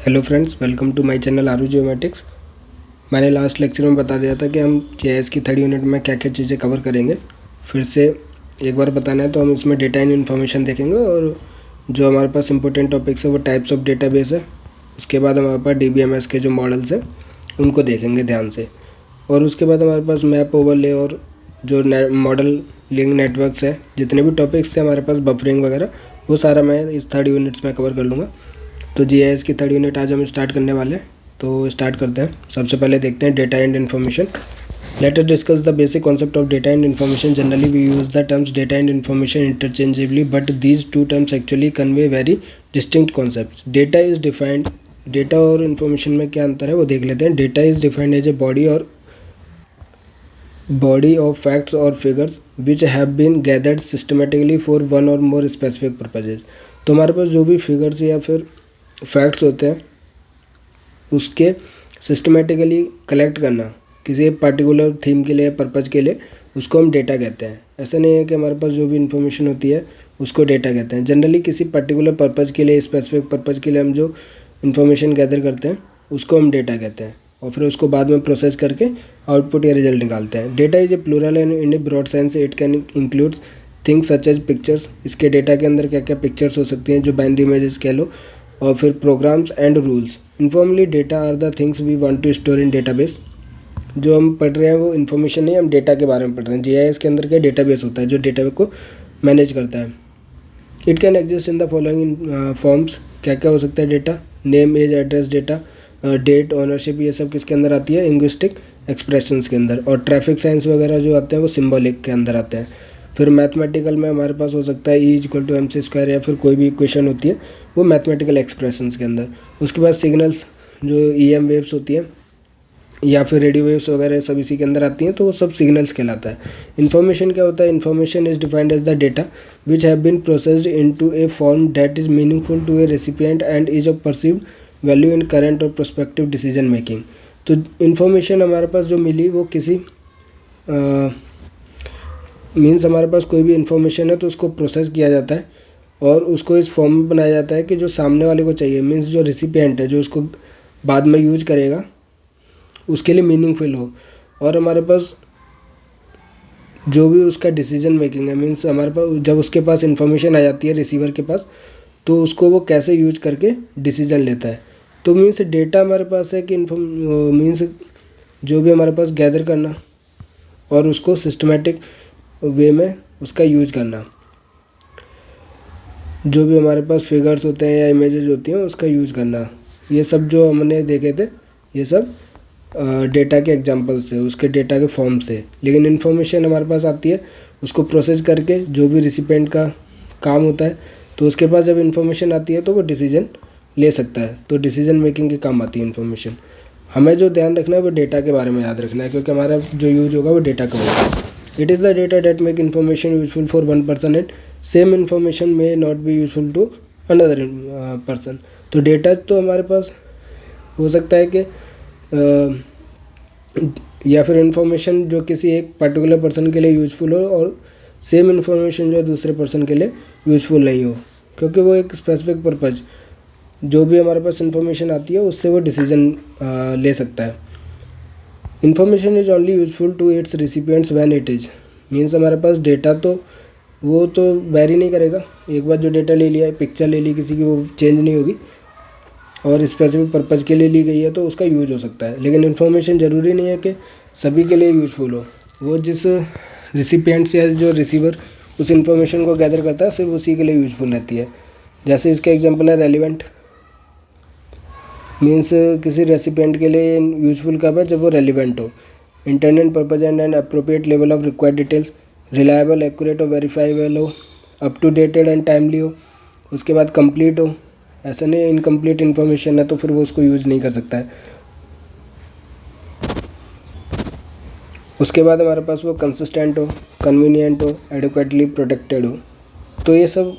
Hello friends, welcome to my channel Aaru geomatics. मैंने last lecture में बता दिया था कि हम जीआईएस की थर्ड यूनिट में क्या क्या चीज़ें कवर करेंगे। फिर से एक बार बताना है तो हम इसमें डेटा एंड इन्फॉर्मेशन देखेंगे और जो हमारे पास इंपॉर्टेंट टॉपिक्स है वो टाइप्स ऑफ डेटाबेस है। उसके बाद हमारे पास डीबीएमएस के जो मॉडल्स हैं उनको देखेंगे ध्यान से। और उसके बाद हमारे पास मैप ओवरले और जो मॉडल लिंक नेटवर्क्स है, जितने भी टॉपिक्स थे हमारे पास, बफरिंग वगैरह, वो सारा मैं इस थर्ड यूनिट्स में कवर कर लूँगा। तो जीआईएस की थर्ड यूनिट आज हम स्टार्ट करने वाले हैं, तो स्टार्ट करते हैं। सबसे पहले देखते हैं data and information. Let us discuss the basic concept of data and information. Generally we use the terms data and information interchangeably, but these two terms actually convey very distinct concepts. Data is defined, data और information में क्या अंतर है वो देख लेते हैं। Data is defined as a body of facts or figures which have been gathered systematically for one or more specific purposes। तो हमारे पास जो भी फिगर्स या फिर फैक्ट्स होते हैं उसके सिस्टमेटिकली कलेक्ट करना किसी पर्टिकुलर थीम के लिए, पर्पज़ के लिए, उसको हम डेटा कहते हैं। ऐसा नहीं है कि हमारे पास जो भी इन्फॉर्मेशन होती है उसको डेटा कहते हैं। जनरली किसी पर्टिकुलर पर्पज़ के लिए, स्पेसिफिक पर्पज़ के लिए हम जो इन्फॉर्मेशन गैदर करते हैं उसको हम डेटा कहते हैं और फिर उसको बाद में प्रोसेस करके आउटपुट या रिजल्ट निकालते हैं। Data is a plural and in a broad sense it can include things such as pictures. इसके डेटा के अंदर क्या क्या पिक्चर्स हो सकती हैं, जो बाइनरी इमेजेस कह लो, और फिर programs and rules. Informally data are the things we want to store in database. जो हम पढ़ रहे हैं वो इन्फॉर्मेशन नहीं, हम डेटा के बारे में पढ़ रहे हैं। जीआईएस के अंदर क्या डेटाबेस होता है जो डेटा को मैनेज करता है। It can exist in the following forms. क्या क्या हो सकता है data? Name, age, address data, date, ownership, ये सब किसके अंदर आती है? लिंग्विस्टिक एक्सप्रेशंस के अंदर। और ट्रैफिक साइंस वगैरह जो आते हैं वो सिंबॉलिक के अंदर आते हैं। फिर मैथमेटिकल में हमारे पास हो सकता है E=mc² या फिर कोई भी इक्वेशन होती है वो मैथमेटिकल एक्सप्रेशंस के अंदर। उसके बाद सिग्नल्स, जो EM वेव्स होती हैं या फिर रेडियो वेव्स वगैरह, सब इसी के अंदर आती हैं, तो वो सब सिग्नल्स कहलाता है। इन्फॉर्मेशन क्या होता है? Information is defined as the data which have been processed into a form that is meaningful to a recipient and is of perceived value in current और प्रोस्पेक्टिव डिसीजन मेकिंग। तो information हमारे पास जो मिली वो किसी मीन्स हमारे पास कोई भी इन्फॉर्मेशन है तो उसको प्रोसेस किया जाता है और उसको इस फॉर्म में बनाया जाता है कि जो सामने वाले को चाहिए, मीन्स जो रिसिपिएंट है जो उसको बाद में यूज करेगा उसके लिए मीनिंगफुल हो। और हमारे पास जो भी उसका डिसीजन मेकिंग है, मीन्स हमारे पास जब उसके पास इन्फॉर्मेशन आ जाती है रिसीवर के पास, तो उसको वो कैसे यूज करके डिसीजन लेता है। तो मीन्स डेटा हमारे पास है कि मीन्स जो भी हमारे पास गैदर करना और उसको सिस्टमेटिक वे में उसका यूज करना। जो भी हमारे पास फिगर्स होते हैं या इमेजेस होती हैं उसका यूज करना, ये सब जो हमने देखे थे ये सब डेटा के एग्जांपल्स थे, उसके डेटा के फॉर्म थे। लेकिन इन्फॉर्मेशन हमारे पास आती है उसको प्रोसेस करके, जो भी रिसिपेंट का काम होता है, तो उसके पास जब इन्फॉर्मेशन आती है तो वो डिसीजन ले सकता है। तो डिसीजन मेकिंग के काम आती है इन्फॉर्मेशन। हमें जो ध्यान रखना है वो डेटा के बारे में याद रखना है, क्योंकि हमारा जो यूज होगा वो डेटा का होगा। It is the data that make information useful for one person and same information may not be useful to another person. तो डेटा तो हमारे पास हो सकता है कि या फिर इन्फॉर्मेशन जो किसी एक पर्टिकुलर पर्सन के लिए यूज़फुल हो और सेम इन्फॉर्मेशन जो है दूसरे पर्सन के लिए यूज़फुल नहीं हो, क्योंकि वो एक स्पेसिफिक पर्पज़, जो भी हमारे पास इन्फॉर्मेशन आती है उससे वो डिसीजन ले सकता है। Information is only useful to its recipients when it is, means हमारे पास डेटा तो वो तो वेरी नहीं करेगा। एक बार जो डेटा ले लिया, पिक्चर ले ली किसी की, वो चेंज नहीं होगी और स्पेसिफिक पर्पज़ के लिए ली गई है तो उसका यूज हो सकता है। लेकिन इन्फॉर्मेशन ज़रूरी नहीं है कि सभी के लिए यूज़फुल हो। वो जिस रिसिपिएंट या जो रिसीवर उस इन्फॉर्मेशन को गैदर करता है सिर्फ उसी के लिए यूज़फुल रहती है। जैसे इसका एग्जांपल है रेलिवेंट, मीन्स किसी रेसिपिएंट के लिए यूज़फुल कब है? जब वो रेलिवेंट हो। Intended purpose and appropriate level of required details, reliable, accurate और वेरीफाइबल हो, up to dated and timely हो। उसके बाद कंप्लीट हो, ऐसा नहीं इनकम्प्लीट इन्फॉर्मेशन है तो फिर वो उसको यूज़ नहीं कर सकता है। उसके बाद हमारे पास वो कंसिस्टेंट हो, कन्वीनियंट हो, एडिक्वेटली प्रोटेक्टेड हो। तो ये सब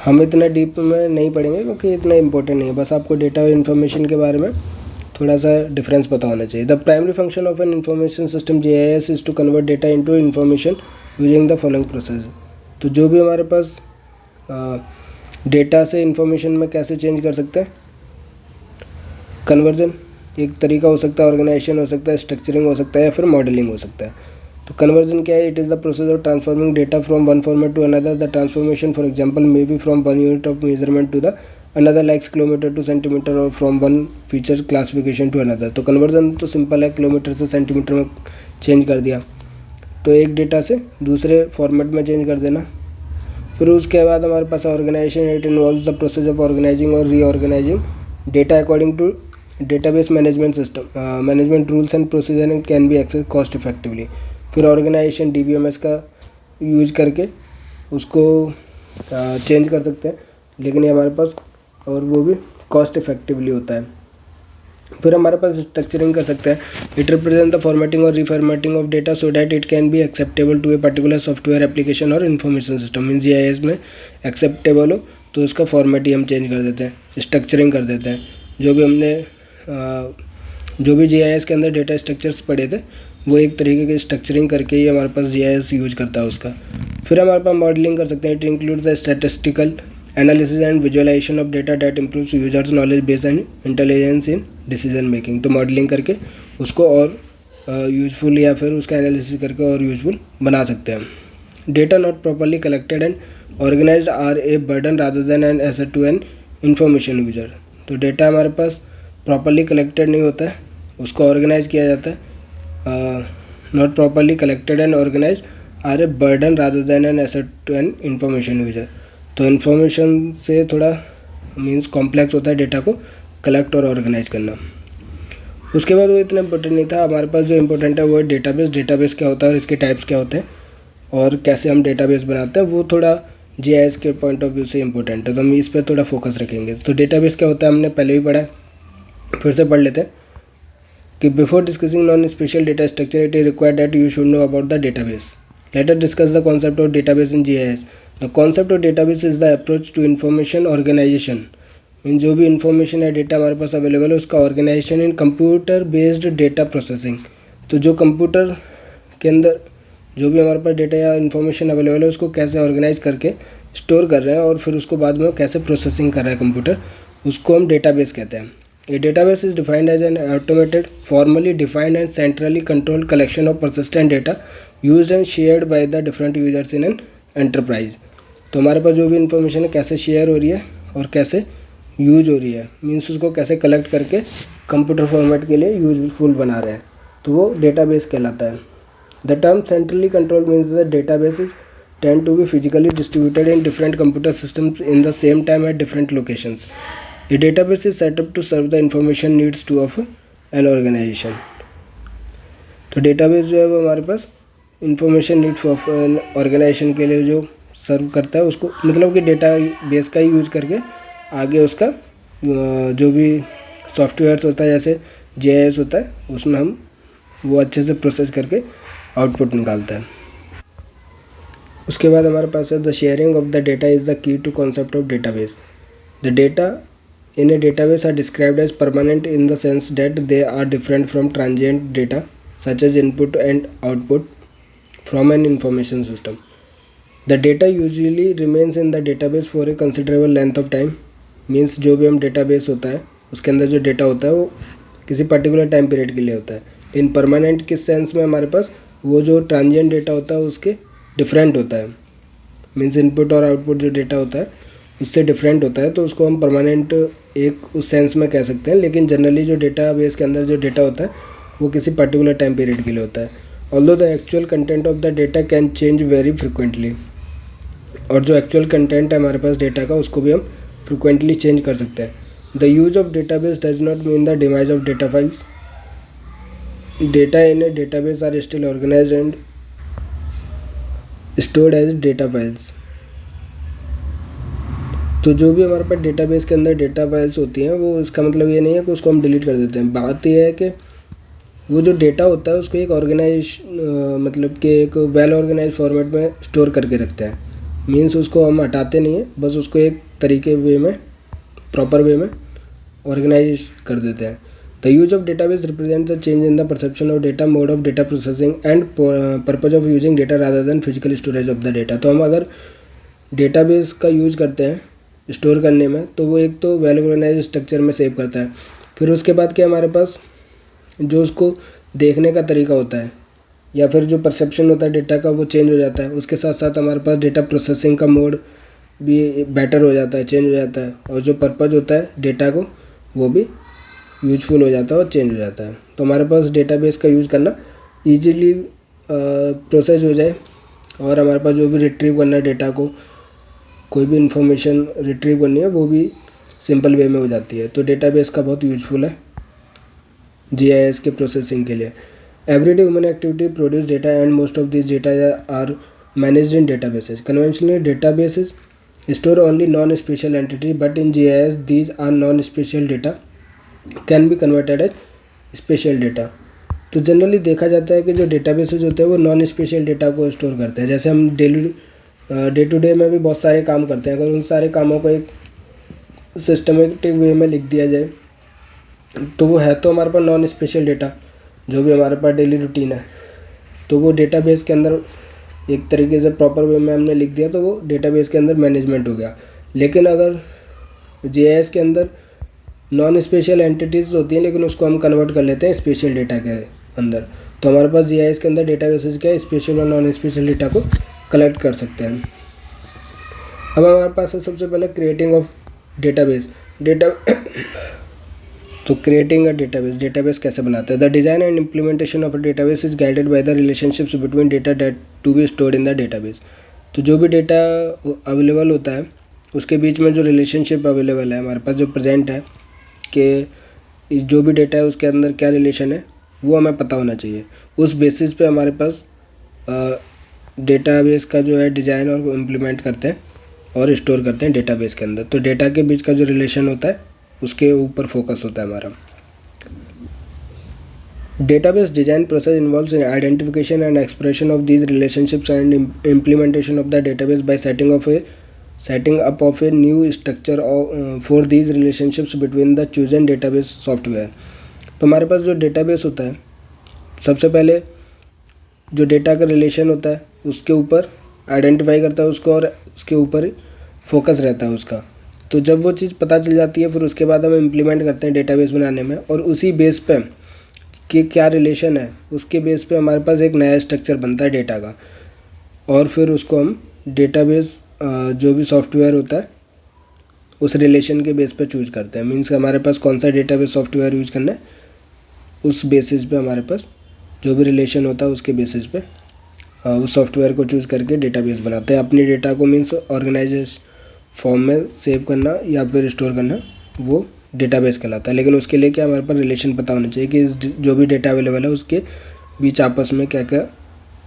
हम इतना डीप में नहीं पढ़ेंगे क्योंकि इतना इंपॉर्टेंट नहीं है, बस आपको डेटा और इन्फॉर्मेशन के बारे में थोड़ा सा डिफरेंस पता होना चाहिए। The primary function of an information system GIS is to convert data into information using the following process. तो जो भी हमारे पास डेटा से इन्फॉर्मेशन में कैसे चेंज कर सकते हैं, कन्वर्जन एक तरीका हो सकता है, ऑर्गेनाइजेशन हो सकता है, स्ट्रक्चरिंग हो सकता है या फिर मॉडलिंग हो सकता है। तो कन्वर्जन क्या है? It is the process of transforming data from one format to another. The transformation for example may be from one unit of measurement to the another, likes kilometre to centimetre, और from one feature classification to another. तो conversion तो simple है, kilometre से centimetre में change कर दिया, तो एक डेटा से दूसरे फॉर्मेट में चेंज कर देना। फिर उसके बाद हमारे पास organization, it involves the process of organizing और reorganizing data according to database management system management rules and procedure and can be access cost effectively. फिर ऑर्गेनाइजेशन DBMS का यूज करके उसको चेंज कर सकते हैं, लेकिन ये हमारे पास, और वो भी कॉस्ट इफेक्टिवली होता है। फिर हमारे पास स्ट्रक्चरिंग कर सकते हैं। इट रिप्रेजेंट द फॉर्मेटिंग और reformatting of data so that it can be acceptable to a particular software application और इन्फॉर्मेशन सिस्टम। मीन्स GIS में एक्सेप्टेबल हो तो उसका फॉर्मेट ही हम चेंज कर देते हैं, स्ट्रक्चरिंग कर देते हैं। जो भी GIS के अंदर डेटा स्ट्रक्चर्स पड़े थे, वो एक तरीके की स्ट्रक्चरिंग करके ही हमारे पास GIS यूज करता है उसका। फिर हमारे पास मॉडलिंग कर सकते हैं। It include the statistical analysis and visualisation of data that improves users knowledge base and intelligence in decision making. तो मॉडलिंग करके उसको और यूजफुल या फिर उसका एनालिसिस करके और यूजफुल बना सकते हैं। Data not properly collected and organised are a burden rather than an asset to an information user. तो डेटा हमारे पास प्रॉपरली कलेक्टेड नहीं होता है, उसको ऑर्गेनाइज किया जाता है। Not properly collected and organise are a burden rather than an asset to an information user. तो इन्फॉर्मेशन से थोड़ा मीन्स कॉम्प्लेक्स होता है डेटा को कलेक्ट और ऑर्गेनाइज करना। उसके बाद वो इतना इंपॉर्टेंट नहीं था। हमारे पास जो इंपॉर्टेंट है वो है डेटाबेस। डेटाबेस क्या होता है और इसके टाइप्स क्या होते हैं और कैसे हम डेटाबेस बनाते हैं, वो थोड़ा GIS के पॉइंट ऑफ व्यू से इंपॉर्टेंट है, तो हम इस पर थोड़ा फोकस रखेंगे। तो डेटाबेस क्या होता है हमने पहले भी पढ़ा है, फिर से पढ़ लेते हैं कि before discussing non spatial data structure it is required that you should know about the database. Let us discuss the concept of database in GIS। The concept of database is the approach to information organisation. Mean जो भी information है, data हमारे पास available है, उसका organisation in computer based data processing. तो जो computer के अंदर जो भी हमारे पास डेटा या इन्फॉर्मेशन अवेलेबल है, उसको कैसे ऑर्गेनाइज करके स्टोर कर रहे हैं और फिर उसको बाद में कैसे प्रोसेसिंग कर रहा है कंप्यूटर, उसको हम डेटाबेस कहते हैं। A database is defined as an automated, formally defined and centrally controlled collection of persistent data used and shared by the different users in an enterprise. तो हमारे पास जो भी इन्फॉर्मेशन है कैसे शेयर हो रही है और कैसे यूज हो रही है, मीन्स उसको कैसे कलेक्ट करके कंप्यूटर फॉर्मेट के लिए यूजफुल बना रहे हैं, तो वो डेटाबेस कहलाता है। The term centrally controlled means the databases tend to be physically distributed in different computer systems in the same time at different locations. A database is set up to serve the information needs to of an organization. तो डेटाबेस जो है वो हमारे पास information needs of an organization के लिए जो सर्व करता है, उसको मतलब कि डेटा बेस का ही यूज़ करके आगे उसका जो भी सॉफ्टवेयर्स होता है जैसे GIS होता है, उसमें हम वो अच्छे से प्रोसेस करके आउटपुट निकालता है। उसके बाद हमारे पास है the sharing of the data is the key to concept of database. The data in a database are described as permanent in the sense that they are different from transient data such as input and output from an information system. The data usually remains in the database for a considerable length of time. Means जो भी हम database होता है उसके अंदर जो data होता है वो किसी पर्टिकुलर टाइम पीरियड के लिए होता है। इन परमानेंट किस सेंस में हमारे पास वो जो ट्रांजिएंट डेटा होता है उसके डिफरेंट होता है, मीन्स इनपुट और आउटपुट जो डेटा होता है उससे डिफरेंट होता है, तो उसको हम परमानेंट एक उस सेंस में कह सकते हैं। लेकिन जनरली जो डेटा बेस के अंदर जो डेटा होता है वो किसी पर्टिकुलर टाइम पीरियड के लिए होता है। Although the actual content of the data can change very frequently. और जो एक्चुअल कंटेंट है हमारे पास डेटा का उसको भी हम फ्रिक्वेंटली चेंज कर सकते हैं। The use of database does not mean the demise of data files. Data in a database are still organised and stored as data files. तो जो भी हमारे पास डेटाबेस के अंदर डेटा फाइल्स होती हैं वो इसका मतलब ये नहीं है कि उसको हम डिलीट कर देते हैं। बात यह है कि वो जो डेटा होता है उसको एक ऑर्गेनाइज मतलब कि एक वेल ऑर्गेनाइज फॉर्मेट में स्टोर करके रखते हैं। मीन्स उसको हम हटाते नहीं हैं, बस उसको एक तरीके वे में प्रॉपर वे में ऑर्गेनाइज कर देते हैं। The use of database represents the change in the perception of data, mode of data processing and purpose of using data rather than physical storage of the data. तो हम अगर database का use करते हैं store करने में तो वो एक तो वेल ऑर्गेनाइज स्ट्रक्चर में सेव करता है, फिर उसके बाद क्या हमारे पास जो उसको देखने का तरीका होता है या फिर जो परसेप्शन होता है डेटा का वो चेंज हो जाता है। उसके साथ साथ हमारे पास डेटा प्रोसेसिंग का मोड भी बेटर हो जाता है, चेंज हो जाता है, और जो पर्पज़ होता है डेटा को वो भी यूजफुल हो जाता है और चेंज हो जाता है। तो हमारे पास डेटाबेस का यूज़ करना ईजीली प्रोसेस हो जाए और हमारे पास जो भी रिट्रीव करना है डेटा को, कोई भी इंफॉर्मेशन रिट्रीव करनी है वो भी सिंपल वे में हो जाती है। तो डेटाबेस का बहुत यूजफुल है जीआईएस के प्रोसेसिंग के लिए। Everyday human activity produce data and most of this data are managed in databases. Conventionally databases store only non-spatial entity, but in GIS these are non-spatial data can be converted as spatial data। तो generally देखा जाता है कि जो databases होते हैं वो non spatial data को स्टोर करते हैं। जैसे हम डे टू डे में भी बहुत सारे काम करते हैं, अगर उन सारे कामों को एक सिस्टमेटिक वे में लिख दिया जाए तो वो है तो हमारे पास नॉन स्पेशल डेटा, जो भी हमारे पास डेली रूटीन है, तो वो डेटाबेस के अंदर एक तरीके से प्रॉपर वे में हमने लिख दिया तो वो डेटाबेस के अंदर मैनेजमेंट हो गया। लेकिन अगर जीआईएस के अंदर नॉन स्पेशल एंटिटीज़ होती हैं लेकिन उसको हम कन्वर्ट कर लेते हैं स्पेशल डेटा के अंदर, तो हमारे पास जीआईएस के अंदर डेटाबेसेस क्या स्पेशल और नॉन स्पेशल डेटा को कलेक्ट कर सकते हैं। अब हमारे पास है सबसे पहले क्रिएटिंग ऑफ डेटाबेस। तो क्रिएटिंग अ डेटाबेस कैसे बनाते हैं। The design and implementation of a database is guided by the relationships between data that to be stored in the database. तो जो भी डेटा अवेलेबल होता है उसके बीच में जो रिलेशनशिप अवेलेबल है हमारे पास जो प्रेजेंट है कि जो भी डेटा है उसके अंदर क्या रिलेशन है वो हमें पता होना चाहिए। उस बेसिस पे हमारे पास डेटाबेस का जो है डिज़ाइन और इम्प्लीमेंट करते हैं और स्टोर करते हैं डेटाबेस के अंदर। तो डेटा के बीच का जो रिलेशन होता है उसके ऊपर फोकस होता है हमारा। Database design process involves in identification and expression of these relationships and implementation of the database bye setting up of a new structure for these relationships between the chosen database software. तो हमारे पास जो database होता है सबसे पहले जो data का रिलेशन होता है उसके ऊपर आइडेंटिफाई करता है उसको और उसके ऊपर फोकस रहता है उसका। तो जब वो चीज़ पता चल जाती है फिर उसके बाद हम इम्प्लीमेंट करते हैं डेटाबेस बनाने में, और उसी बेस पे कि क्या रिलेशन है उसके बेस पे हमारे पास एक नया स्ट्रक्चर बनता है डेटा का, और फिर उसको हम डेटाबेस जो भी सॉफ्टवेयर होता है उस रिलेशन के बेस पे चूज करते हैं। मीन्स हमारे पास कौन सा डेटाबेस सॉफ्टवेयर यूज करना है उस बेसिस पे हमारे पास जो भी रिलेशन होता है उसके बेसिस पे उस सॉफ्टवेयर को चूज़ करके डेटाबेस बनाते हैं। अपने डेटा को मीन्स ऑर्गेनाइज फॉर्म में सेव करना या फिर स्टोर करना वो डेटाबेस कहलाता है। लेकिन उसके लिए क्या हमारे पास रिलेशन पता होना चाहिए कि जो भी डेटा अवेलेबल है उसके बीच आपस में क्या क्या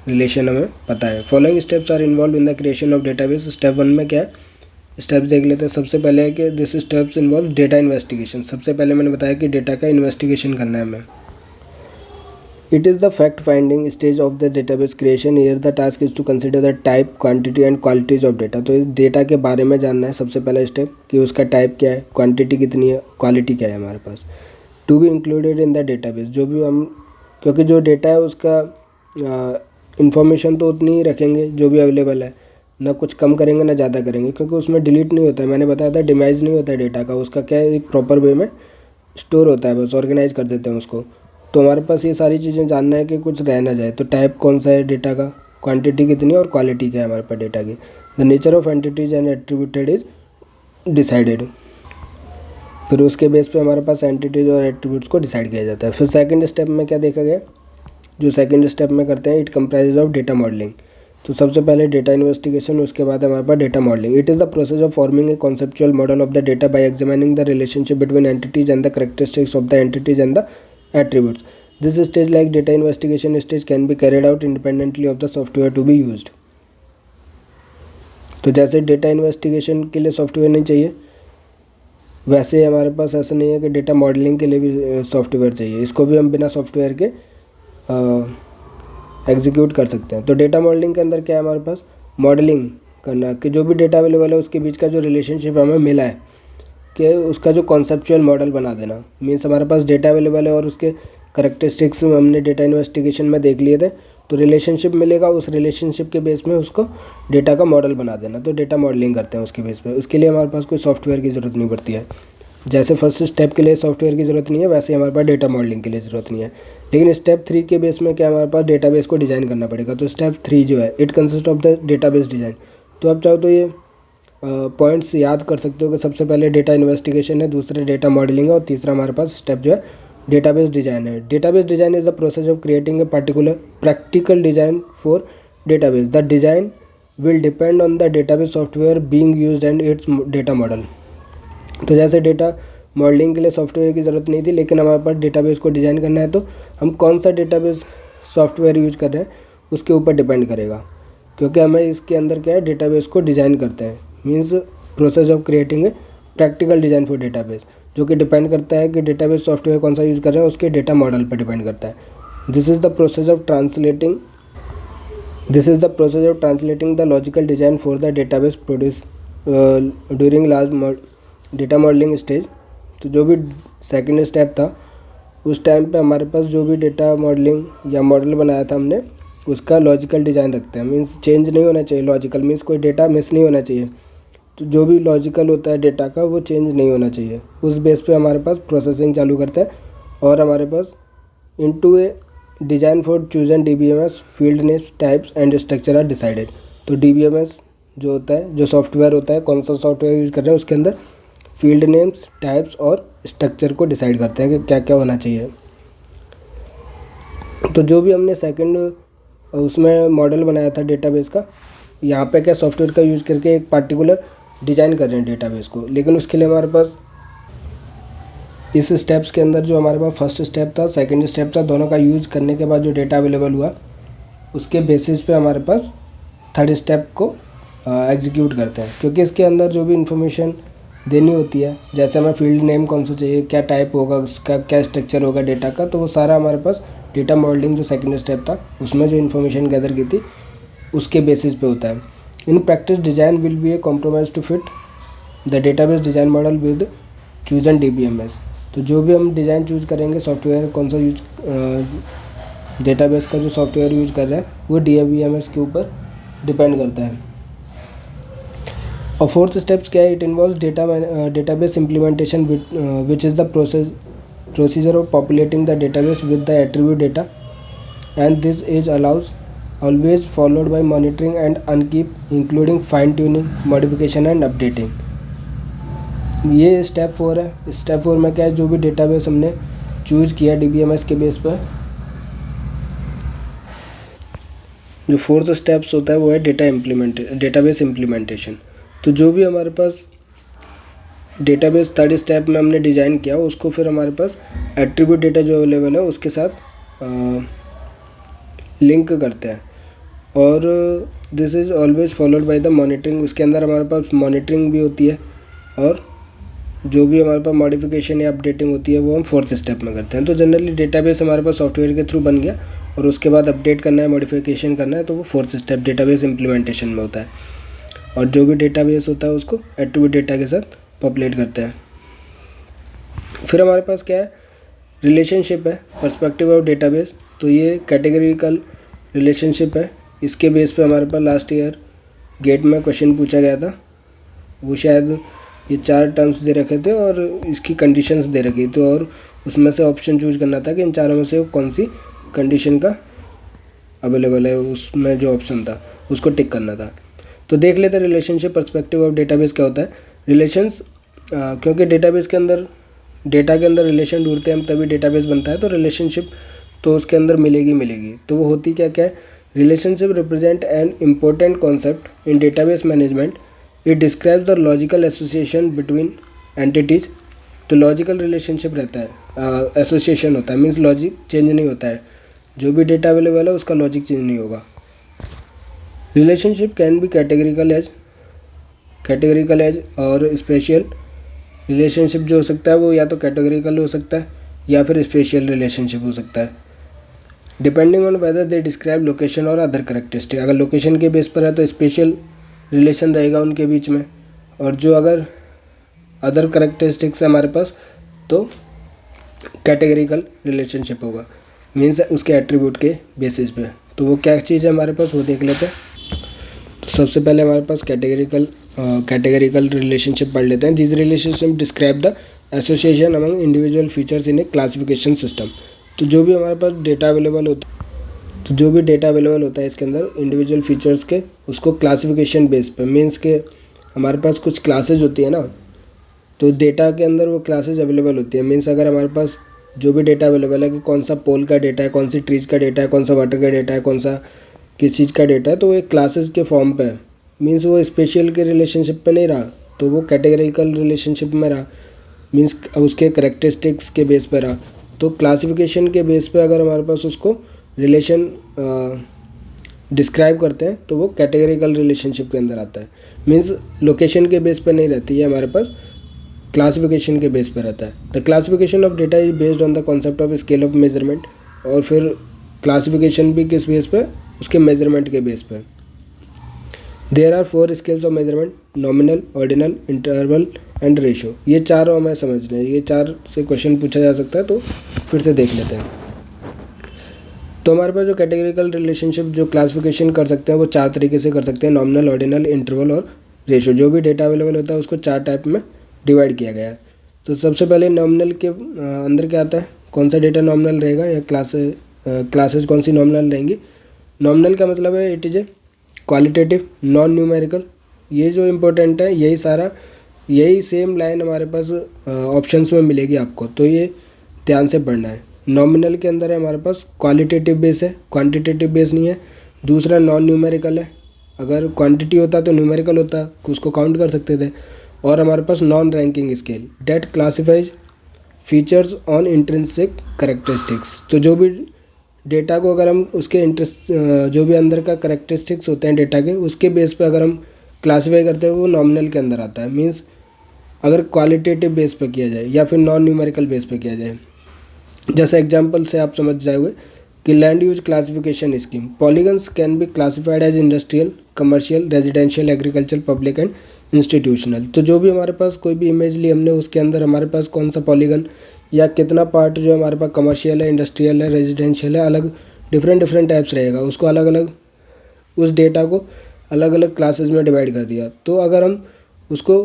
रिलेशन हमें पता है। Following steps are involve in the creation of database. Step 1 में क्या है स्टेप्स देख लेते हैं। सबसे पहले है कि this steps involve data investigation. सबसे पहले मैंने बताया कि डेटा का इन्वेस्टिगेशन करना है हमें। It is the fact-finding stage of the database creation. Here the task is to consider the type, quantity and qualities of data. तो इस डेटा के बारे में जानना है सबसे पहला स्टेप कि उसका टाइप क्या है, क्वांटिटी कितनी है, क्वालिटी क्या है हमारे पास। To be included in the database, जो भी हम क्योंकि जो डेटा है उसका इंफॉर्मेशन तो उतनी ही रखेंगे जो भी अवेलेबल है, ना कुछ कम करेंगे ना ज़्यादा करेंगे, क्योंकि उसमें डिलीट नहीं होता है। मैंने बताया था डिमाइज नहीं होता है डेटा का, उसका क्या है एक प्रॉपर वे में स्टोर होता है, बस ऑर्गेनाइज कर देते हैं उसको। तो हमारे पास ये सारी चीज़ें जानना है कि कुछ रह ना जाए। तो टाइप कौन सा है डेटा का, क्वांटिटी कितनी है और क्वालिटी क्या है हमारे पास डेटा की। The nature of entities and attributed is decided. फिर उसके बेस पे हमारे पास एंटिटीज और एट्रीब्यूट्स को डिसाइड किया जाता है। फिर सेकंड स्टेप में क्या देखा गया, जो सेकंड स्टेप में करते हैं it comprises of data modelling. तो सबसे पहले डेटा इन्वेस्टिगेशन, उसके बाद हमारे पास data modelling. It is the process of forming a conceptual model of the data by examining the relationship between entities and the characteristics of the entities and the attributes. This stage, like data investigation stage, can be carried out independently of the software to be used. तो जैसे data investigation के लिए software नहीं चाहिए, वैसे हमारे पास ऐसा नहीं है कि डेटा मॉडलिंग के लिए भी सॉफ्टवेयर चाहिए। इसको भी हम बिना सॉफ्टवेयर के एग्जीक्यूट कर सकते हैं। तो डेटा मॉडलिंग के अंदर क्या है हमारे पास, मॉडलिंग करना कि जो भी डेटा अवेलेबल है उसके बीच का जो रिलेशनशिप हमें मिला है कि उसका जो कॉन्सेप्चुअल मॉडल बना देना। मीन्स हमारे पास डेटा अवेलेबल है और उसके करेक्टरिस्टिक्स हमने डेटा इन्वेस्टिगेशन में देख लिए थे, तो रिलेशनशिप मिलेगा, उस रिलेशनशिप के बेस में उसको डेटा का मॉडल बना देना। तो डेटा मॉडलिंग करते हैं उसके बेस पे। उसके लिए हमारे पास कोई सॉफ्टवेयर की ज़रूरत नहीं पड़ती है। जैसे फर्स्ट स्टेप के लिए सॉफ्टवेयर की ज़रूरत नहीं है, वैसे हमारे पास डेटा मॉडलिंग के लिए ज़रूरत नहीं है। लेकिन स्टेप 3 के बेस में क्या हमारे पास डेटाबेस को डिज़ाइन करना पड़ेगा। तो स्टेप 3 जो है, it consist of the database design. तो आप चाहो तो ये पॉइंट्स याद कर सकते हो कि सबसे पहले डेटा इन्वेस्टिगेशन है, दूसरा डेटा मॉडलिंग है और तीसरा हमारे पास स्टेप जो है डेटाबेस डिज़ाइन है। Database design is the process of creating a particular practical design for database. The design will depend on the database software being used and it's data model. तो जैसे data modelling के लिए software की ज़रूरत नहीं थी, लेकिन हमारे पास डेटाबेस को डिज़ाइन करना है, तो हम कौन सा डेटाबेस सॉफ्टवेयर यूज कर रहे हैं उसके ऊपर डिपेंड करेगा, क्योंकि हमें इसके अंदर क्या है, डेटाबेस को डिज़ाइन करते हैं। Means process of creating a practical design for database, जो कि डिपेंड करता है कि डेटाबेस सॉफ्टवेयर कौन सा यूज़ कर रहे हैं, उसके डेटा मॉडल पर डिपेंड करता है। This is the process of translating the logical design for the database produce during large data modelling stage. तो जो भी सेकंड स्टेप था, उस टाइम पे हमारे पास जो भी डेटा मॉडलिंग या मॉडल बनाया था हमने, उसका लॉजिकल डिज़ाइन रखते हैं। मीन्स चेंज नहीं होना चाहिए, लॉजिकल मीन्स कोई डेटा मिस नहीं होना चाहिए। तो जो भी लॉजिकल होता है डेटा का, वो चेंज नहीं होना चाहिए। उस बेस पे हमारे पास प्रोसेसिंग चालू करते हैं और हमारे पास into a design for chosen DBMS field names types and structure are decided. तो DBMS जो होता है, जो सॉफ्टवेयर होता है, कौन सा सॉफ्टवेयर यूज़ कर रहे हैं, उसके अंदर फील्ड नेम्स, टाइप्स और स्ट्रक्चर को डिसाइड करते हैं कि क्या क्या होना चाहिए। तो जो भी हमने सेकंड उसमें मॉडल बनाया था डेटाबेस का, यहाँ पे क्या सॉफ्टवेयर का यूज़ करके एक पार्टिकुलर डिज़ाइन कर रहे हैं डेटाबेस को। लेकिन उसके लिए हमारे पास इस स्टेप्स के अंदर जो हमारे पास फर्स्ट स्टेप था, सेकंड स्टेप था, दोनों का यूज़ करने के बाद जो डेटा अवेलेबल हुआ, उसके बेसिस पे हमारे पास थर्ड स्टेप को एग्जीक्यूट करते हैं। क्योंकि इसके अंदर जो भी इंफॉर्मेशन देनी होती है, जैसे हमें फील्ड नेम कौन सा चाहिए, क्या टाइप होगा उसका, क्या स्ट्रक्चर होगा डेटा का, तो वो सारा हमारे पास डेटा मॉडलिंग जो सेकंड स्टेप था, उसमें जो इन्फॉर्मेशन गैदर की थी, उसके बेसिस पे होता है। In practice design will be a compromise to fit the database design model with chosen DBMS। तो जो भी हम डिज़ाइन चूज़ करेंगे, सॉफ्टवेयर कौन सा यूज, डेटाबेस का जो सॉफ्टवेयर यूज़ कर रहे हैं, वो DBMS के ऊपर डिपेंड करता है। और फोर्थ स्टेप्स क्या है, it involves database implementation which is the procedure of populating the database with the attribute data, and this is allows always followed by monitoring and upkeep including fine tuning, modification and updating. ये step 4 है। Step 4 में क्या है, जो भी database हमने choose किया DBMS के बेस पर, जो फोर्थ स्टेप्स होता है वो है डेटाबेस इम्प्लीमेंटेशन। तो जो भी हमारे पास डेटाबेस थर्ड स्टेप में हमने डिज़ाइन किया, उसको फिर हमारे पास एट्रीब्यूट डेटा जो अवेलेबल है उसके साथ लिंक करते हैं। और this is always followed by the monitoring. उसके अंदर हमारे पास मॉनिटरिंग भी होती है, और जो भी हमारे पास मॉडिफिकेशन या अपडेटिंग होती है वो हम फोर्थ स्टेप में करते हैं। तो जनरली डेटाबेस हमारे पास सॉफ्टवेयर के थ्रू बन गया, और उसके बाद अपडेट करना है, मॉडिफिकेशन करना है, तो वो फोर्थ स्टेप डेटाबेस इम्प्लीमेंटेशन में होता है। और जो भी डेटाबेस होता है उसको एट्रीब्यूट डेटा के साथ पॉपुलेट करते हैं। फिर हमारे पास क्या है, रिलेशनशिप है, पर्सपेक्टिव ऑफ डेटाबेस। तो ये कैटेगरिकल रिलेशनशिप है। इसके बेस पे हमारे पास लास्ट ईयर गेट में क्वेश्चन पूछा गया था। वो शायद ये 4 टर्म्स दे रखे थे और इसकी कंडीशंस दे रखी, तो और उसमें से ऑप्शन चूज करना था कि इन चारों में से कौन सी कंडीशन का अवेलेबल है, उसमें जो ऑप्शन था उसको टिक करना था। तो देख लेते हैं रिलेशनशिप पर्सपेक्टिव ऑफ डेटाबेस क्या होता है। रिलेशंस, क्योंकि डेटाबेस के अंदर, डेटा के अंदर रिलेशन ढूंढते हैं हम, तभी डेटाबेस बनता है। तो रिलेशनशिप तो उसके अंदर मिलेगी। तो वो होती क्या क्या है, relationship represent an important concept in database management. It describes the logical association between entities. तो लॉजिकल रिलेशनशिप रहता है, एसोसिएशन होता है, मीन्स लॉजिक चेंज नहीं होता है। जो भी डेटा अवेलेबल है उसका लॉजिक चेंज नहीं होगा। Relationship can be categorical as और स्पेशल। रिलेशनशिप जो हो सकता है वो या तो कैटेगरिकल हो सकता है या फिर स्पेशल रिलेशनशिप हो सकता है, depending on whether they describe location और अदर करेक्टरिस्टिक। अगर लोकेशन के बेस पर है तो स्पेशल रिलेशन रहेगा उनके बीच में, और जो अगर अदर करेक्टरिस्टिक्स है हमारे पास तो कैटेगरिकल रिलेशनशिप होगा, मीन्स उसके एट्रीब्यूट के बेसिस पे। तो वो क्या चीज़ है हमारे पास, वो देख लेते हैं। तो सबसे पहले हमारे पास कैटेगरिकल रिलेशनशिप पढ़ लेते हैं। This relationship describe the association among individual features in A classification system. तो जो भी हमारे पास डेटा अवेलेबल होता है इसके अंदर इंडिविजुअल फीचर्स के, उसको क्लासिफिकेशन बेस पे, मीन्स के हमारे पास कुछ क्लासेज होती है ना, तो डेटा के अंदर वो क्लासेज अवेलेबल होती है। मीन्स अगर हमारे पास जो भी डेटा अवेलेबल है कि कौन सा पोल का डेटा है, कौन सी ट्रीज का डेटा है, कौन सा वाटर का डेटा है, कौन सा किस चीज़ का डेटा है, तो वो एक क्लासेस के फॉर्म पे है। मीन्स वो स्पेशल के रिलेशनशिप पे नहीं रहा, तो वो कैटेगरिकल रिलेशनशिप में रहा, मीन्स उसके करेक्टरिस्टिक्स के बेस पे रहा। तो क्लासिफिकेशन के बेस पे अगर हमारे पास उसको रिलेशन डिस्क्राइब करते हैं तो वो कैटेगरिकल रिलेशनशिप के अंदर आता है। मीन्स लोकेशन के बेस पे नहीं रहती है, हमारे पास क्लासिफिकेशन के बेस पे रहता है। The classification of data is based on the concept of scale of measurement. और फिर क्लासिफिकेशन भी किस बेस पे, उसके मेजरमेंट के बेस पे। There are 4 scales of measurement, nominal, ordinal, interval and ratio. ये चारों हमें समझने हैं, ये 4 से क्वेश्चन पूछा जा सकता है, तो फिर से देख लेते हैं। तो हमारे पास जो कैटेगरिकल रिलेशनशिप जो क्लासिफिकेशन कर सकते हैं वो 4 तरीके से कर सकते हैं, नॉमिनल, ऑर्डिनल, इंटरवल और रेशो। जो भी डेटा अवेलेबल होता है उसको 4 टाइप में डिवाइड किया गया है। तो सबसे पहले नॉमिनल के अंदर क्या आता है, कौन सा डेटा नॉमिनल रहेगा या क्लासेज कौन सी नॉमिनल रहेंगी। नॉमिनल का मतलब है it is a qualitative non numerical. ये जो इम्पोर्टेंट है, यही सेम लाइन हमारे पास ऑप्शंस में मिलेगी आपको, तो ये ध्यान से पढ़ना है। नॉमिनल के अंदर है हमारे पास क्वालिटेटिव बेस है, क्वांटिटेटिव बेस नहीं है। दूसरा नॉन न्यूमेरिकल है, अगर क्वांटिटी होता तो न्यूमेरिकल होता, उसको काउंट कर सकते थे। और हमारे पास non ranking scale that classifies features on intrinsic characteristics. तो जो भी डेटा को अगर हम उसके जो भी अंदर का करेक्टरिस्टिक्स होते हैं डेटा के, उसके बेस पे अगर हम क्लासीफाई करते हैं वो नॉमिनल के अंदर आता है। मीन्स अगर क्वालिटेटिव बेस पे किया जाए या फिर नॉन न्यूमेरिकल बेस पे किया जाए। जैसे एग्जांपल से आप समझ जाओगे कि land use classification scheme, polygons can be classified as industrial, commercial, residential, agriculture, public and institutional. तो जो भी हमारे पास कोई भी इमेज ली हमने, उसके अंदर हमारे पास कौन सा पॉलीगन या कितना पार्ट जो हमारे पास कमर्शियल है, इंडस्ट्रियल है, रेजिडेंशियल है, अलग डिफरेंट टाइप्स रहेगा। उसको अलग अलग, उस डेटा को अलग अलग क्लासेस में डिवाइड कर दिया। तो अगर हम उसको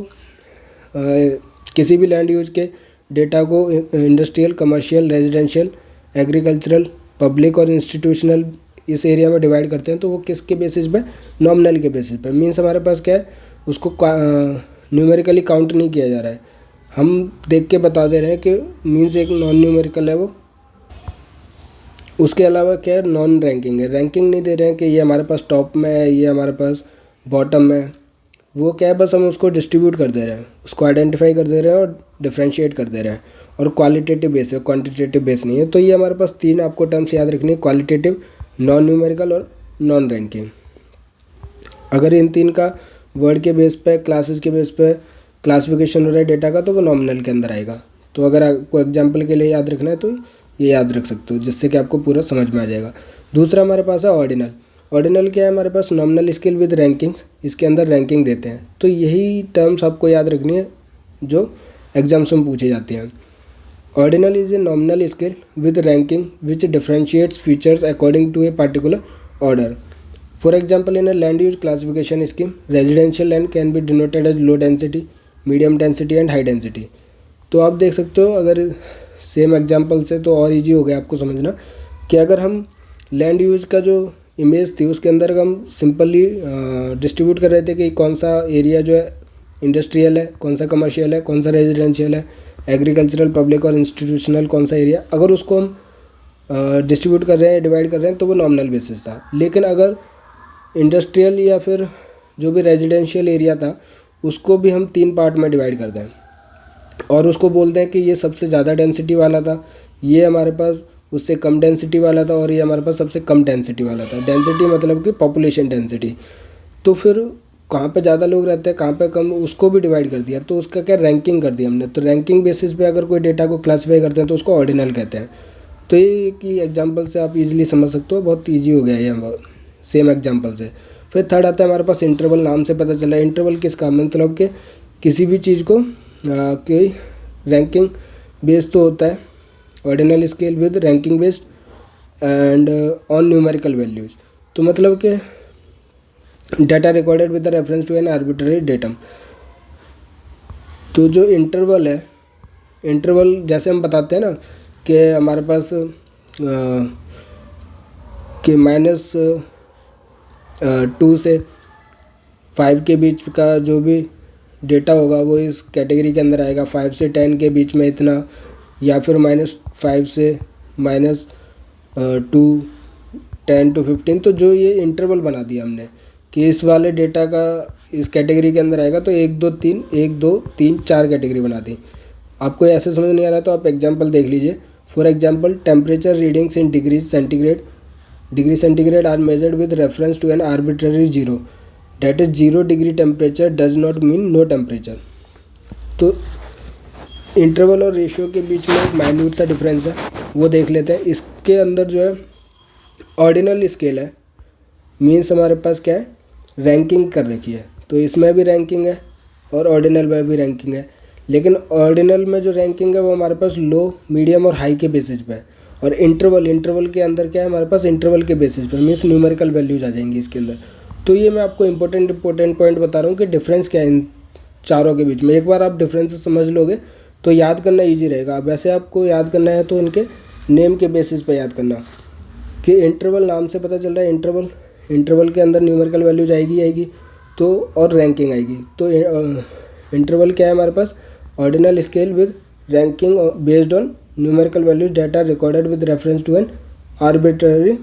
किसी भी लैंड यूज के डेटा को industrial, commercial, residential, agricultural, public और इंस्टीट्यूशनल इस एरिया में डिवाइड करते हैं, तो वो किसके बेसिस पे, नॉमिनल के बेसिस पे। मीन्स हमारे पास क्या है, उसको न्यूमेरिकली काउंट नहीं किया जा रहा है, हम देख के बता दे रहे हैं कि मीन्स एक नॉन न्यूमेरिकल है वो। उसके अलावा क्या है, नॉन रैंकिंग है, रैंकिंग नहीं दे रहे हैं कि ये हमारे पास टॉप में है, ये हमारे पास बॉटम में है। वो क्या है, बस हम उसको डिस्ट्रीब्यूट कर दे रहे हैं, उसको आइडेंटिफाई कर दे रहे हैं और डिफ्रेंशिएट कर दे रहे हैं। और क्वालिटेटिव बेस है, क्वांटिटेटिव बेस नहीं है। तो ये हमारे पास 3 आपको टर्म्स याद रखनी है, क्वालिटेटिव, नॉन न्यूमेरिकल और नॉन रैंकिंग। अगर इन 3 का वर्ड के बेस पे, क्लासेस के बेस पे क्लासिफिकेशन हो रहा है डेटा का, तो वो नॉमिनल के अंदर आएगा। तो अगर आपको एग्जाम्पल के लिए याद रखना है तो ये याद रख सकते हो, जिससे कि आपको पूरा समझ में आ जाएगा। दूसरा हमारे पास है ऑर्डिनल। ऑर्डिनल क्या है, हमारे पास नॉमिनल स्केल विद रैंकिंग्स, इसके अंदर रैंकिंग देते हैं। तो यही टर्म्स आपको याद रखनी है जो एग्जाम्स में पूछी जाती हैं। Ordinal is a nominal scale with ranking which differentiates features according to a particular order. For example, in a land use classification scheme, residential land can be denoted as low density, medium density and high density। तो आप देख सकते हो, अगर same example से तो और easy हो गया आपको समझना कि अगर हम लैंड यूज का जो इमेज थी उसके अंदर हम सिंपली डिस्ट्रीब्यूट कर रहे थे कि कौन सा एरिया जो है इंडस्ट्रियल है, कौन सा कमर्शियल है, कौन सा रेजिडेंशियल है, एग्रीकल्चरल, पब्लिक और इंस्टीट्यूशनल कौन सा एरिया, अगर उसको हम डिस्ट्रीब्यूट कर रहे हैं, डिवाइड कर रहे हैं, तो वो नॉमिनल बेसिस था। लेकिन अगर इंडस्ट्रियल या फिर जो भी रेजिडेंशियल एरिया था उसको भी हम 3 पार्ट में डिवाइड कर दें और उसको बोलते हैं कि ये सबसे ज़्यादा डेंसिटी वाला था, ये हमारे पास उससे कम डेंसिटी वाला था और ये हमारे पास सबसे कम डेंसिटी वाला था। डेंसिटी मतलब कि पॉपुलेशन डेंसिटी। तो फिर कहाँ पे ज़्यादा लोग रहते हैं, कहाँ पे कम, उसको भी डिवाइड कर दिया। तो उसका क्या, रैंकिंग कर दी हमने। तो रैंकिंग बेसिस पे अगर कोई डेटा को क्लासीफाई करते हैं तो उसको ऑर्डिनल कहते हैं। तो ये कि एग्जांपल से आप इजीली समझ सकते हो, बहुत ईजी हो गया ये सेम एग्जांपल से। फिर थर्ड आता है हमारे पास इंटरवल। नाम से पता चला इंटरवल किसका, मतलब कि किसी भी चीज़ को कि रैंकिंग बेस्ड तो होता है, ordinal scale with ranking based and on numerical values. तो मतलब कि data recorded with reference to an arbitrary datum. तो जो इंटरवल है इंटरवल जैसे हम बताते हैं ना कि हमारे पास कि -2 से 5 के बीच का जो भी डेटा होगा वो इस कैटेगरी के अंदर आएगा, 5 से 10 के बीच में इतना, या फिर -5 से -2, 10 to 15। तो जो ये इंटरवल बना दिया हमने कि इस वाले डेटा का इस कैटेगरी के अंदर आएगा, तो 1 2 3 1 2 3 4 कैटेगरी बना दी। आपको ऐसे समझ नहीं आ रहा तो आप एग्जांपल देख लीजिए। For example, temperature readings in degree centigrade are measured with reference to an arbitrary zero, that is 0 degree temperature does not mean no temperature. तो इंटरवल और रेशियो के बीच में एक माइन्यूट सा डिफरेंस है, वो देख लेते हैं। इसके अंदर जो है ऑर्डिनल स्केल है, मीन्स हमारे पास क्या है, रैंकिंग कर रखी है। तो इसमें भी रैंकिंग है और ऑर्डिनल में भी रैंकिंग है, लेकिन ऑर्डिनल में जो रैंकिंग है वो हमारे पास लो, मीडियम और हाई के बेसिस पे है। और इंटरवल के अंदर क्या है, हमारे पास इंटरवल के बेसिस पे, मीन्स न्यूमेरिकल वैल्यूज आ जाएंगी इसके अंदर। तो ये मैं आपको इंपॉर्टेंट पॉइंट बता रहा हूँ कि डिफरेंस क्या है इन चारों के बीच में। एक बार आप डिफरेंस समझ लोगे तो याद करना ईजी रहेगा। वैसे आपको याद करना है तो इनके नेम के बेसिस पे याद करना, कि इंटरवल नाम से पता चल रहा है इंटरवल के अंदर न्यूमेरिकल वैल्यूज आएगी तो और रैंकिंग आएगी। तो इंटरवल क्या है हमारे पास, ordinal scale with ranking based on numerical values data recorded with reference to an arbitrary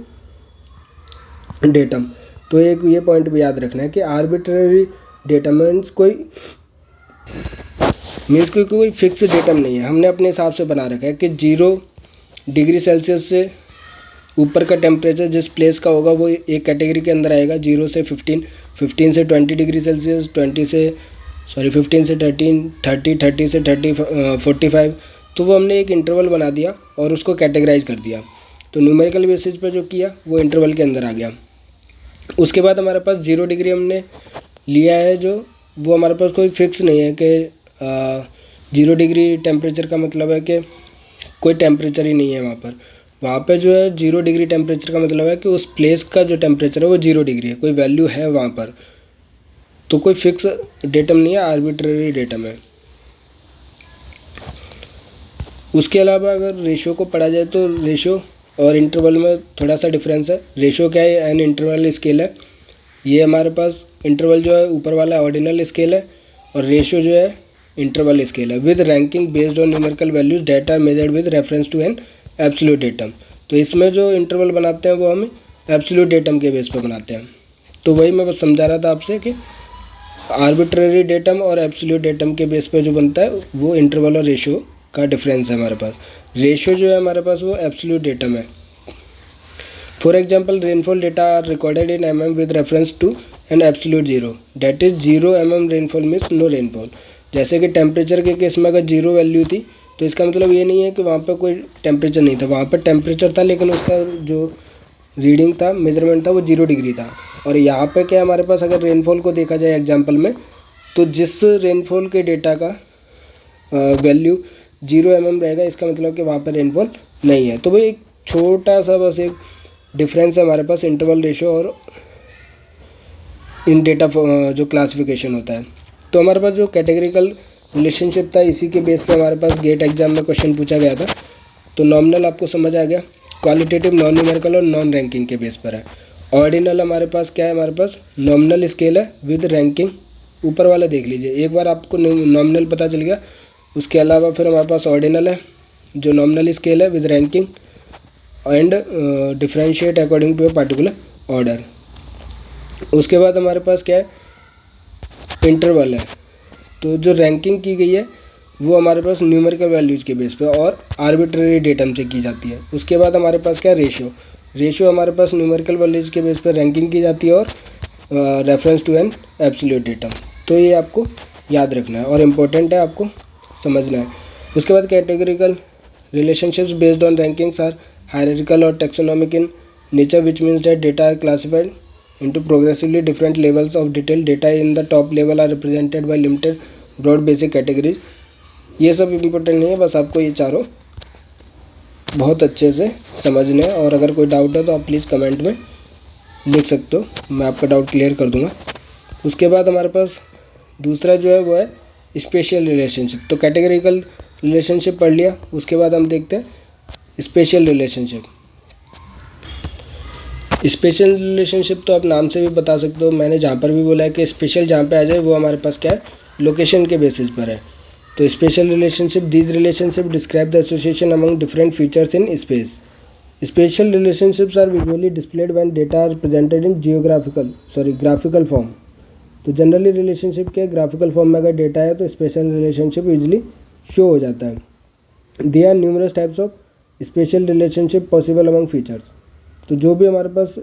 datum. तो एक ये पॉइंट भी याद रखना है कि आर्बिट्ररी डेटम मीन्स कोई फिक्स डेटम नहीं है, हमने अपने हिसाब से बना रखा है कि 0 डिग्री सेल्सियस से ऊपर का टेम्परेचर जिस प्लेस का होगा वो एक कैटेगरी के अंदर आएगा, 0 से 15, 15 से 20 डिग्री सेल्सियस, 15 से 13, 30 से 45। तो वो हमने एक इंटरवल बना दिया और उसको कैटेगराइज कर दिया। तो न्यूमेरिकल बेसिस पे जो किया वो इंटरवल के अंदर आ गया। उसके बाद हमारे पास 0 डिग्री हमने लिया है, जो वो हमारे पास कोई फिक्स नहीं है कि 0 डिग्री टेम्परेचर का मतलब है कि कोई टेम्परेचर ही नहीं है वहाँ पे जो है 0 डिग्री टेम्परेचर का मतलब है कि उस प्लेस का जो टेम्परेचर है वो 0 डिग्री है, कोई वैल्यू है वहाँ पर। तो कोई फिक्स डेटम नहीं है, आर्बिट्ररी डेटम है। उसके अलावा अगर रेशियो को पढ़ा जाए तो रेशियो और इंटरवल में थोड़ा सा डिफरेंस है। रेशियो क्या है, एन इंटरवल स्केल है। ये हमारे पास इंटरवल जो है ऊपर वाला ऑर्डिनल स्केल है, और रेशियो जो है इंटरवल स्केल है with ranking based on numerical values data measured with reference to an absolute datum. तो इसमें जो इंटरवल बनाते हैं वो हम एब्सोल्यूट डेटम के बेस पे बनाते हैं। तो वही मैं बस समझा रहा था आपसे कि आर्बिट्ररी डेटम और एब्सोल्यूट डेटम के बेस पे जो बनता है वो इंटरवल और रेशियो का डिफरेंस है हमारे पास। रेशियो जो है हमारे पास वो एब्सोल्यूट डेटम है। For example, rainfall data are recorded in mm with reference to an absolute 0, that is 0 mm rainfall means no rainfall. जैसे कि टेम्परेचर के केस में अगर 0 वैल्यू थी तो इसका मतलब ये नहीं है कि वहाँ पर कोई टेम्परेचर नहीं था, वहाँ पर टेम्परेचर था, लेकिन उसका जो रीडिंग था, मेजरमेंट था, वो 0 डिग्री था। और यहाँ पे क्या हमारे पास अगर रेनफॉल को देखा जाए एग्जांपल में, तो जिस रेनफॉल के डेटा का वैल्यू 0 mm रहेगा, इसका मतलब कि वहाँ पर रेनफॉल नहीं है। तो भाई एक छोटा सा बस एक डिफरेंस है हमारे पास इंटरवल, रेशियो और इन डेटा जो क्लासिफिकेशन होता है। तो हमारे पास जो कैटेगरिकल रिलेशनशिप था, इसी के बेस पे हमारे पास गेट एग्जाम में क्वेश्चन पूछा गया था। तो नॉमिनल आपको समझ आ गया, क्वालिटेटिव, नॉन न्यूमेरिकल और नॉन रैंकिंग के बेस पर है। ऑर्डिनल हमारे पास क्या है, हमारे पास नॉमिनल स्केल है विद रैंकिंग। ऊपर वाला देख लीजिए, एक बार आपको नॉमिनल पता चल गया। उसके अलावा फिर हमारे पास ऑर्डिनल है जो नॉमिनल स्केल है with ranking and differentiate according to a particular order. उसके बाद हमारे पास क्या है, इंटरवल है। तो जो रैंकिंग की गई है वो हमारे पास न्यूमेरिकल वैल्यूज़ के बेस पे और आर्बिट्ररी डेटम से की जाती है। उसके बाद हमारे पास क्या है, रेशियो हमारे पास न्यूमेरिकल वैल्यूज़ के बेस पे रैंकिंग की जाती है और reference to an absolute datum. तो ये आपको याद रखना है और इम्पोर्टेंट है, आपको समझना है। उसके बाद categorical relationships based on rankings are hierarchical और taxonomic in nature, which means that data are classified into progressively different levels of detail. Data in the top level are represented by limited broad basic categories. ये सब important नहीं है, बस आपको ये चारों बहुत अच्छे से समझने हैं। और अगर कोई डाउट है तो आप प्लीज़ कमेंट में लिख सकते हो, मैं आपका डाउट क्लियर कर दूंगा। उसके बाद हमारे पास दूसरा जो है वो है स्पेशल रिलेशनशिप। तो कैटेगरिकल रिलेशनशिप पढ़ लिया। उसके बाद हम देखते हैं स्पेशल रिलेशनशिप। स्पेशल रिलेशनशिप तो आप नाम से भी बता सकते हो, मैंने जहाँ पर भी बोला है कि स्पेशल जहाँ पे आ जाए वो हमारे पास क्या है, लोकेशन के बेसिस पर है। तो spatial relationship, these relationship describe the association among different features in space. Spatial relationships are visually displayed when data are presented in graphical form. तो जनरली रिलेशनशिप के ग्राफिकल फॉर्म में अगर डेटा है तो स्पेशल रिलेशनशिप यूजली शो हो जाता है। There are numerous types of spatial relationship possible among features. तो जो भी हमारे पास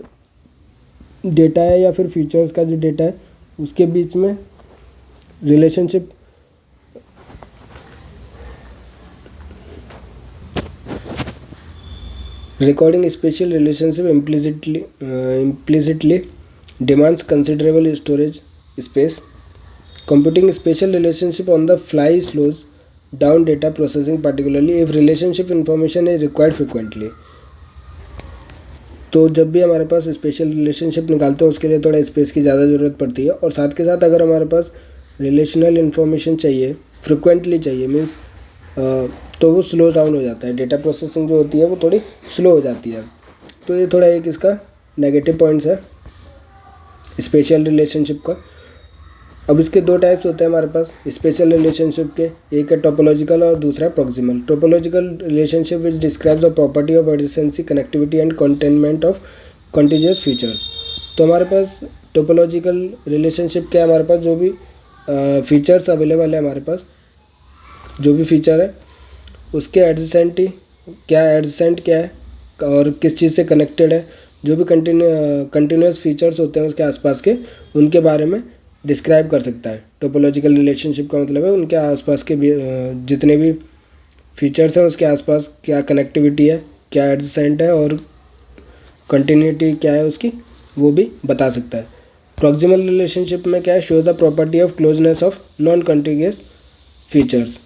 डेटा है या फिर फीचर्स का जो डेटा है उसके बीच में relationship recording spatial relationship implicitly demands considerable storage space. Computing spatial relationship on the fly slows down data processing, particularly if relationship information is required frequently. तो जब भी हमारे पास स्पेशल रिलेशनशिप निकालते हैं उसके लिए थोड़ा स्पेस की ज़्यादा ज़रूरत पड़ती है, और साथ के साथ अगर हमारे पास रिलेशनल इन्फॉर्मेशन चाहिए, फ्रिक्वेंटली चाहिए, मीन्स तो वो स्लो डाउन हो जाता है, डेटा प्रोसेसिंग जो होती है वो थोड़ी स्लो हो जाती है। तो ये थोड़ा एक इसका नेगेटिव पॉइंट्स है स्पेशल रिलेशनशिप का। अब इसके दो टाइप्स होते हैं हमारे पास स्पेशल रिलेशनशिप के, एक है टोपोलॉजिकल और दूसरा है proximal. Topological relationship which describes the property of adjacency, connectivity and containment of contiguous features. तो हमारे पास टोपोलॉजिकल रिलेशनशिप क्या है, हमारे पास जो भी फीचर्स अवेलेबल है, हमारे पास जो भी फीचर है उसके एडजेसेंट क्या है और किस चीज़ से कनेक्टेड है, जो भी कंटिन्यूस फीचर्स होते हैं उसके आसपास के, उनके बारे में डिस्क्राइब कर सकता है। टोपोलॉजिकल रिलेशनशिप का मतलब है उनके आसपास के जितने भी फीचर्स हैं उसके आसपास क्या कनेक्टिविटी है, क्या एडजेसेंट है और कंटिन्यूटी क्या है उसकी, वो भी बता सकता है। प्रॉक्सिमल रिलेशनशिप में क्या है, show the property of closeness of non continuous features.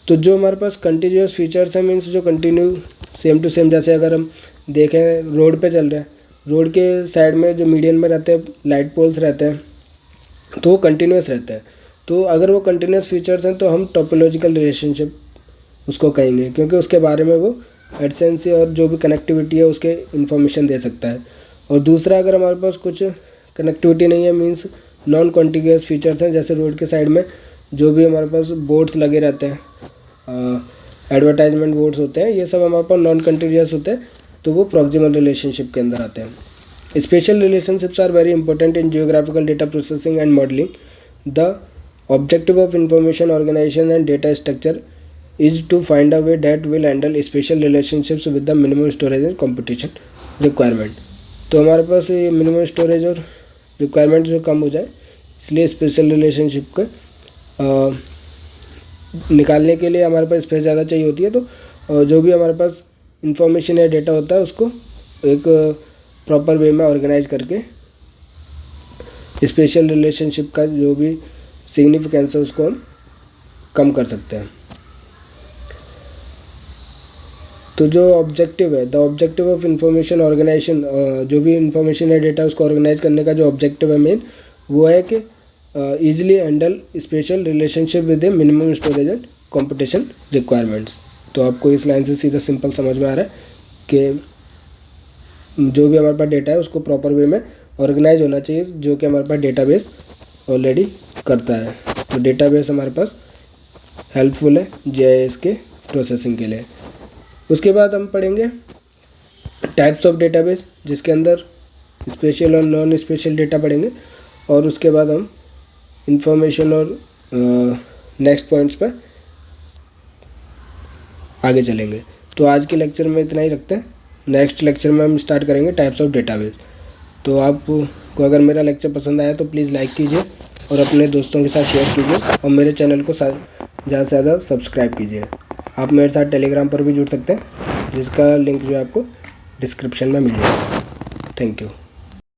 तो जो हमारे पास कंटिन्यूस फीचर्स हैं, मीन्स जो कंटिन्यू सेम टू सेम, जैसे अगर हम देखें रोड पे चल रहे हैं, रोड के साइड में जो मीडियन में रहते हैं लाइट पोल्स रहते हैं तो वो कंटिन्यूस रहता है। तो अगर वो कंटिन्यूस फीचर्स हैं तो हम टोपोलॉजिकल रिलेशनशिप उसको कहेंगे, क्योंकि उसके बारे में वो एडजेंसी और जो भी कनेक्टिविटी है उसके इन्फॉर्मेशन दे सकता है। और दूसरा, अगर हमारे पास कुछ कनेक्टिविटी नहीं है, मीन्स नॉन कॉन्टिग्यूस फीचर्स हैं, जैसे रोड के साइड में जो भी हमारे पास बोर्ड्स लगे रहते हैं, एडवर्टाइजमेंट बोर्ड्स होते हैं, ये सब हमारे पास नॉन कंटिन्यूस होते हैं, तो वो प्रॉक्सिमल रिलेशनशिप के अंदर आते हैं। Spatial relationships are very important in geographical data processing and modelling. The objective of information organisation and data structure is to find a way that will handle spatial relationships with the minimum storage and computation requirement. तो हमारे पास ये minimum storage और requirement जो कम हो जाए, इसलिए special relationship को निकालने के लिए हमारे पास स्पेस ज़्यादा चाहिए होती है। तो जो भी हमारे पास इंफॉर्मेशन या डेटा होता है उसको एक प्रॉपर वे में ऑर्गेनाइज करके स्पेशल रिलेशनशिप का जो भी सिग्निफिकेंस है उसको हम कम कर सकते हैं। तो जो ऑब्जेक्टिव है, the objective of information organisation, जो भी इंफॉर्मेशन या डेटा उसको ऑर्गेनाइज करने का जो ऑब्जेक्टिव है मेन, वो है कि easily handle special relationship with A minimum storage and computation requirements. तो आपको इस लाइन से सीधा सिंपल समझ में आ रहा है कि जो भी हमारे पास डेटा है उसको प्रॉपर वे में ऑर्गेनाइज होना चाहिए, जो कि हमारे पास डेटाबेस ऑलरेडी करता है। तो डेटाबेस हमारे पास हेल्पफुल है जीआईएस के प्रोसेसिंग के लिए। उसके बाद हम पढ़ेंगे टाइप्स ऑफ डेटाबेस, जिसके अंदर स्पेशल और नॉन स्पेशल डेटा पढ़ेंगे, और उसके बाद हम इंफॉर्मेशन और नेक्स्ट पॉइंट्स पर आगे चलेंगे। तो आज के लेक्चर में इतना ही रखते हैं, नेक्स्ट लेक्चर में हम स्टार्ट करेंगे टाइप्स ऑफ डेटाबेस। तो आपको अगर मेरा लेक्चर पसंद आया तो प्लीज़ लाइक कीजिए और अपने दोस्तों के साथ शेयर कीजिए, और मेरे चैनल को ज़्यादा से ज़्यादा सब्सक्राइब कीजिए। आप मेरे साथ टेलीग्राम पर भी जुड़ सकते हैं, जिसका लिंक जो है आपको डिस्क्रिप्शन में मिल जाएगा। Thank you.